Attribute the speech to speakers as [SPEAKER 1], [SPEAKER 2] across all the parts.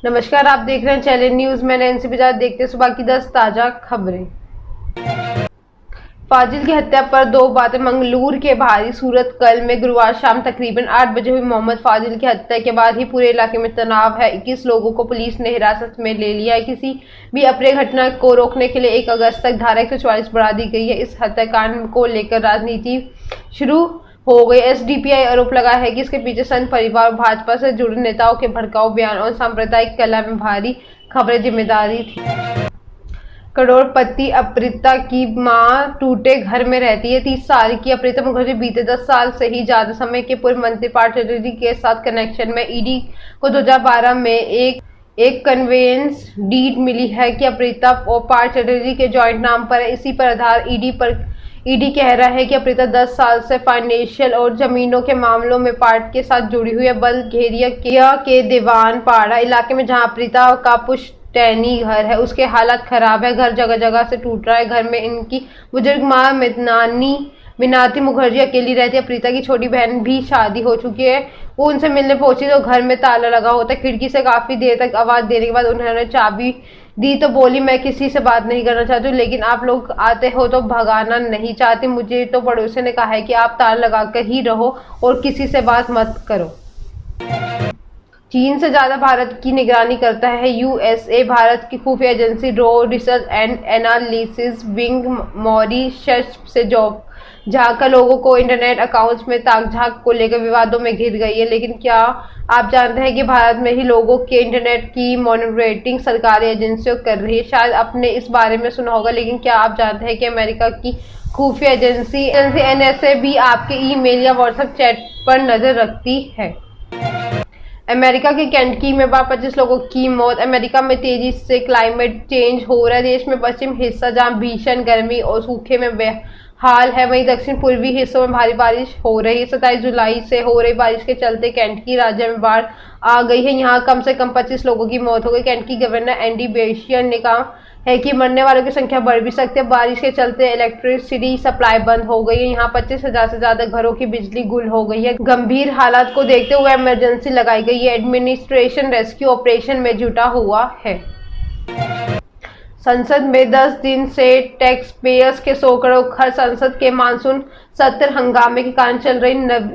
[SPEAKER 1] नमस्कार, आप देख रहे हैं चैलेंज न्यूज। मैं नैन्सी बजाज। देखते हैं सुबह की 10 ताजा खबरें। फाजिल की हत्या पर दो बातें। मंगलूर के भारी सूरत कल में गुरुवार शाम तकरीबन 8 बजे हुई मोहम्मद फाजिल की हत्या के बाद ही पूरे इलाके में तनाव है। 21 लोगों को पुलिस ने हिरासत में ले लिया है। किसी भी अप्रिय घटना को रोकने के लिए 1 अगस्त तक धारा 144 बढ़ा दी गई है। इस हत्याकांड को लेकर राजनीति शुरू हो गई। एसडीपीआई आरोप लगाया है कि इसके पीछे संघ परिवार और भाजपा से जुड़े नेताओं के भड़काऊ बयान और सांप्रदायिक कलह में भारी खबरें जिम्मेदारी थी। करोड़पति अप्रिता की मां टूटे घर में रहती है। 30 साल की अप्रिता मुखर्जी बीते 10 साल से ही ज्यादा समय के पूर्व मंत्री पार्थ चैटर्जी के साथ कनेक्शन में। ईडी को 2012 में एक कन्वेंस डीड मिली है कि अप्रिता और पार्थ चैटर्जी के जॉइंट नाम पर है। इसी पर आधार ईडी कह रहा है कि अप्रिता 10 साल से फाइनेंशियल और जमीनों के मामलों में पार्ट के साथ जुड़ी हुई है। बल्गेरिया के दीवान पाड़ा इलाके में जहां अप्रिता का पुश्तैनी घर है, उसके हालात खराब है। घर जगह जगह से टूट रहा है। घर में इनकी बुजुर्ग मां मीनाती मुखर्जी अकेली रहती है। अप्रिता की छोटी बहन भी शादी हो चुकी है। वो उनसे मिलने पहुंची तो घर में ताला लगा होता। खिड़की से काफी देर तक आवाज देने के बाद उन्होंने चाबी दी तो बोली, मैं किसी से बात नहीं करना चाहती, लेकिन आप लोग आते हो तो भगाना नहीं चाहती। मुझे तो पड़ोसी ने कहा है कि आप ताला लगाकर ही रहो और किसी से बात मत करो। चीन से ज्यादा भारत की निगरानी करता है यूएसए। भारत की खुफिया एजेंसी रो research and analysis wing Mauritius से झाकर लोगों को इंटरनेट अकाउंट्स में ताक-झाक को लेकर विवादों में घिर गई है। लेकिन क्या आप जानते हैं कि भारत में ही लोगों के इंटरनेट की मॉनिटरिंग सरकारी एजेंसियां कर रही है? शायद आपने इस बारे में सुना होगा, लेकिन क्या आप जानते हैं कि अमेरिका की खुफिया एजेंसी एनएसए भी आपके ईमेल या व्हाट्सएप चैट पर नजर रखती है? अमेरिका के केंटकी में 25 लोगों की मौत। अमेरिका में तेजी से क्लाइमेट चेंज हो रहा है। देश में पश्चिम हिस्सा जहां भीषण गर्मी और सूखे में बेहाल है, वहीं दक्षिण पूर्वी हिस्सों में भारी बारिश हो रही है। 27 जुलाई से हो रही बारिश के चलते केंटकी राज्य में बाढ़ आ गई है। यहाँ कम से कम 25 लोगों की मौत हो गई। केंटकी गवर्नर एंडी बेशियन ने कहा है कि मरने वालों की संख्या बढ़ भी सकती है। बारिश के चलते इलेक्ट्रिसिटी सप्लाई बंद हो गई है। यहाँ 25,000 से ज्यादा घरों की बिजली गुल हो गई है। गंभीर हालात को देखते हुए इमरजेंसी लगाई गई है। एडमिनिस्ट्रेशन रेस्क्यू ऑपरेशन में जुटा हुआ है। संसद में 10 दिन से टैक्स पेयर्स के 100 करोड़ खर्च। संसद के मानसून सत्र हंगामे के कारण चल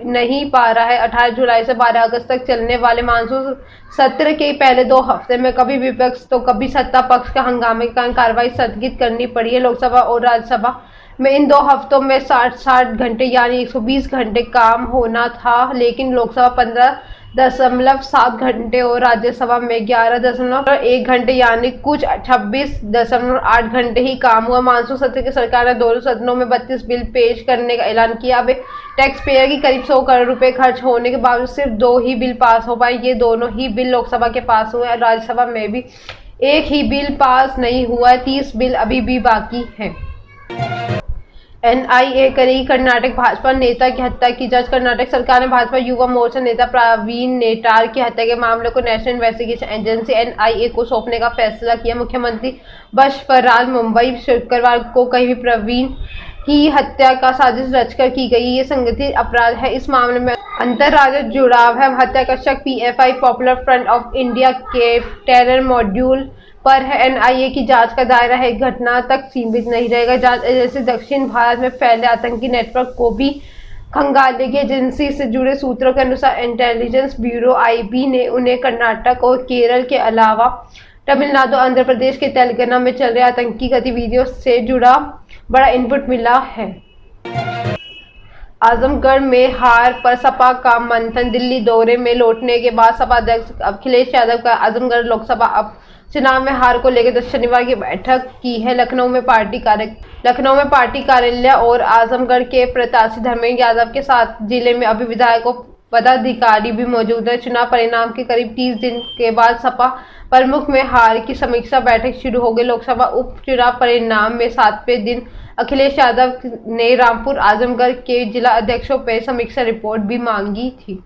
[SPEAKER 1] नहीं पा रहा है। 18 जुलाई से 12 अगस्त तक चलने वाले मानसून सत्र के पहले 2 हफ्ते में कभी विपक्ष तो कभी सत्ता पक्ष का हंगामे के कारण कार्रवाई स्थगित करनी पड़ी है। लोकसभा और राज्यसभा में इन 2 हफ्तों में 60 घंटे यानी 120 घंटे काम होना था, लेकिन लोकसभा 15.7 घंटे और राज्यसभा में 11.1 घंटे यानी कुछ 26.8 घंटे ही काम हुआ। मानसून सत्र की सरकार ने दोनों सदनों में 32 बिल पेश करने का ऐलान किया। अब टैक्स पेयर की करीब 100 करोड़ रुपए खर्च होने के बावजूद सिर्फ 2 ही बिल पास हो पाए। ये दोनों ही बिल लोकसभा के पास हुए और राज्यसभा में भी 1 ही बिल पास नहीं हुआ है। 30 बिल अभी भी बाकी हैं। एनआईए करेगी कर्नाटक भाजपा नेता की हत्या की जांच। कर्नाटक सरकार ने भाजपा युवा मोर्चा नेता प्रवीण नेटार की हत्या के मामले को नेशनल इन्वेस्टिगेशन एजेंसी एनआईए को सौंपने का फैसला किया। मुख्यमंत्री बसवराज मुंबई शुक्रवार को कही प्रवीण की हत्या का साजिश रचकर की गई। ये संगठित अपराध है। इस मामले में अंतर्राज्यीय जुड़ाव है। हत्या का शक PFI popular front of India के टेरर मॉड्यूल पर है। एनआईए की जांच का दायरा है घटना तक सीमित नहीं रहेगा। जांच एजेंसी दक्षिण भारत में फैले आतंकी नेटवर्क को भी खंगालेगी। एजेंसी से जुड़े सूत्रों के अनुसार इंटेलिजेंस ब्यूरो आईबी ने उन्हें कर्नाटक और केरल के अलावा तमिलनाडु, आंध्र प्रदेश के तेलंगाना में चल रहे आतंकी गतिविधियों से जुड़ा बड़ा इनपुट मिला है। आजमगढ़ में हार पर सपा का मंथन। दिल्ली दौरे में लौटने के बाद सपा अध्यक्ष अखिलेश यादव का आजमगढ़ लोकसभा चुनाव में हार को लेकर शनिवार की बैठक की है। लखनऊ में पार्टी कार्यालय और आजमगढ़ के प्रत्याशी धर्मेंद्र यादव के साथ जिले में अभी विधायकों पदाधिकारी भी मौजूद है। चुनाव परिणाम के करीब 30 दिन के बाद सपा प्रमुख में हार की समीक्षा बैठक शुरू हो गई। लोकसभा उपचुनाव परिणाम में 7वें दिन अखिलेश यादव ने रामपुर आजमगढ़ के जिला अध्यक्षों पर समीक्षा रिपोर्ट भी मांगी थी।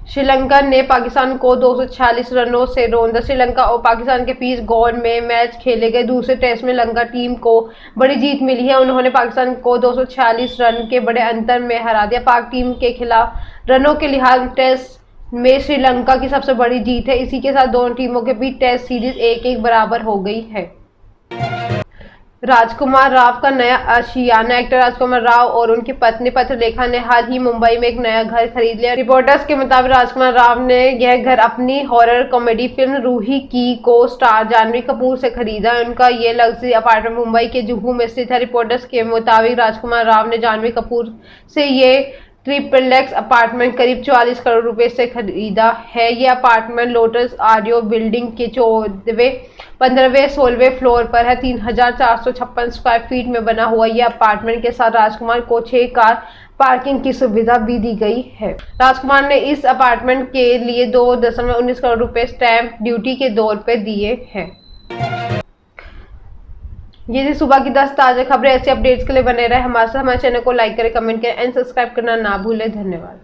[SPEAKER 1] श्रीलंका ने पाकिस्तान को 246 रनों से रौंदा। श्रीलंका और पाकिस्तान के बीच गौड़ में मैच खेले गए दूसरे टेस्ट में लंका टीम को बड़ी जीत मिली है। उन्होंने पाकिस्तान को 246 रन के बड़े अंतर में हरा दिया। पाक टीम के खिलाफ रनों के लिहाज टेस्ट में श्रीलंका की सबसे बड़ी जीत है। इसी के साथ दोनों टीमों के बीच टेस्ट सीरीज 1-1 बराबर हो गई है। राजकुमार राव का नया आशियाना। एक्टर राजकुमार राव और उनकी पत्नी पत्रलेखा ने हाल ही मुंबई में एक नया घर खरीद लिया। रिपोर्टर्स के मुताबिक राजकुमार राव ने यह घर अपनी हॉरर कॉमेडी फिल्म रूही की को स्टार जानवी कपूर से खरीदा। उनका ये लग्जरी अपार्टमेंट मुंबई के जुहू में स्थित है। रिपोर्टर्स के मुताबिक राजकुमार राव ने जानवी कपूर से ये ट्रिपलेक्स अपार्टमेंट करीब 44 करोड़ रुपए से खरीदा है। ये अपार्टमेंट लोटस आडियो बिल्डिंग के 14वें, 15वें, 16वें फ्लोर पर है। 3456 स्क्वायर फीट में बना हुआ ये अपार्टमेंट के साथ राजकुमार को 6 कार पार्किंग की सुविधा भी दी गई है। राजकुमार ने इस अपार्टमेंट के लिए 2.19 करोड़ रुपए स्टैंप ड्यूटी के तौर पर दिए हैं। ये थी सुबह की 10 ताज़ा खबरें। ऐसी अपडेट्स के लिए बने रहे हमारे साथ। हमारे चैनल को लाइक करें, कमेंट करें एंड सब्सक्राइब करना ना भूलें। धन्यवाद।